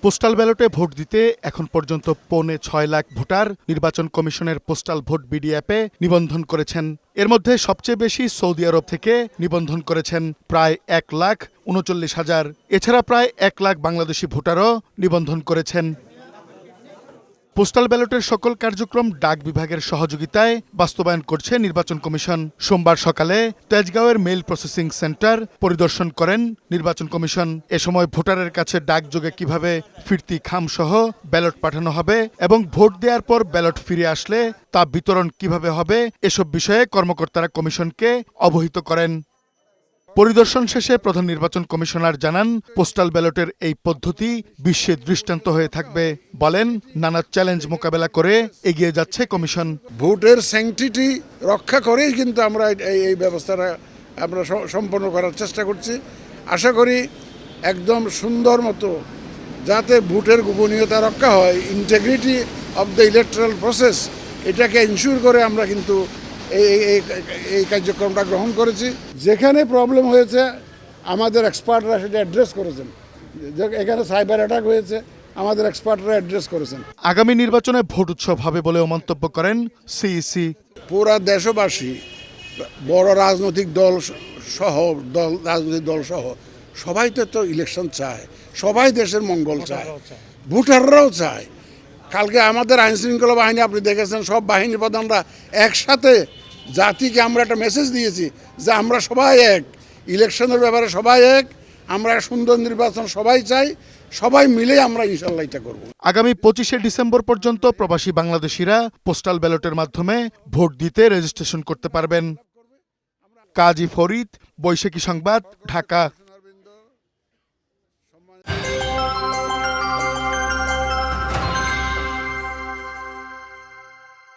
Postal ব্যালটে vote দিতে এখন পর্যন্ত 6.25 লাখ ভোটার নির্বাচন কমিশনের পোস্টাল ভোট বিডি অ্যাপে নিবন্ধন করেছেন। এর মধ্যে সবচেয়ে বেশি সৌদি আরব থেকে নিবন্ধন করেছেন প্রায় 1,39,000। এছাড়া প্রায় 1 লাখ বাংলাদেশি ভোটারও নিবন্ধন করেছেন। পোস্টাল ব্যালটের সকল কার্যক্রম ডাক বিভাগের সহযোগিতায় বাস্তবায়ন করছে নির্বাচন কমিশন। সোমবার সকালে তেজগাঁওয়ের মেইল প্রসেসিং সেন্টার পরিদর্শন করেন নির্বাচন কমিশন। এ সময় ভোটারের কাছে ডাকযোগে কিভাবে ফিরতি খামসহ ব্যালট পাঠানো হবে এবং ভোট দেওয়ার পর ব্যালট ফিরে আসলে তা বিতরণ কিভাবে হবে এসব বিষয়ে কর্মকর্তারা কমিশনকে অবহিত করেন। পরিদর্শন শেষে প্রধান নির্বাচন কমিশনার জানান, পোস্টাল ব্যালটের এই পদ্ধতি বিশ্বে দৃষ্টান্ত হয়ে থাকবে। বলেন, নানা চ্যালেঞ্জ মোকাবেলা করে এগিয়ে যাচ্ছে কমিশন। ভোটের স্যাংটিটি রক্ষা করেই কিন্তু আমরা এই ব্যবস্থাটা আমরা সম্পন্ন করার চেষ্টা করছি। আশা করি একদম সুন্দর মতো যাতে ভোটের গোপনীয়তা রক্ষা হয়, integrity of the electoral process, এটাকে ইনশিওর করে আমরা কিন্তু এই কার্যক্রমটা গ্রহণ করেছি। যেখানে প্রবলেম হয়েছে আমাদের এক্সপার্টরা সেটা অ্যাড্রেস করেছেন। এখানে সাইবার অ্যাটাক হয়েছে, আমাদের এক্সপার্টরা অ্যাড্রেস করেছেন। আগামী নির্বাচনে ভোট উৎসব হবে বলেও মন্তব্য করেন সিইসি। পুরা দেশবাসী, বড় রাজনৈতিক দল সহ সবাই তো ইলেকশন চায়, সবাই দেশের মঙ্গল চায়, ভোটাররাও চায়। কালকে আমাদের আইন শৃঙ্খলা বাহিনী আপনি দেখেছেন, সব বাহিনীর প্রধানরা একসাথে জাতিকে আমরা একটা মেসেজ দিয়েছি যে আমরা সবাই এক, ইলেকশনের ব্যাপারে সবাই এক, আমরা সুন্দর নির্বাচন সবাই চাই, সবাই মিলে আমরা ইনশাল্লাহ এটা করব। আগামী 25শে ডিসেম্বর পর্যন্ত প্রবাসী বাংলাদেশিরা পোস্টাল ব্যালটের মাধ্যমে ভোট দিতে রেজিস্ট্রেশন করতে পারবেন। কাজী ফরিদ, বৈশাখী সংবাদ, ঢাকা।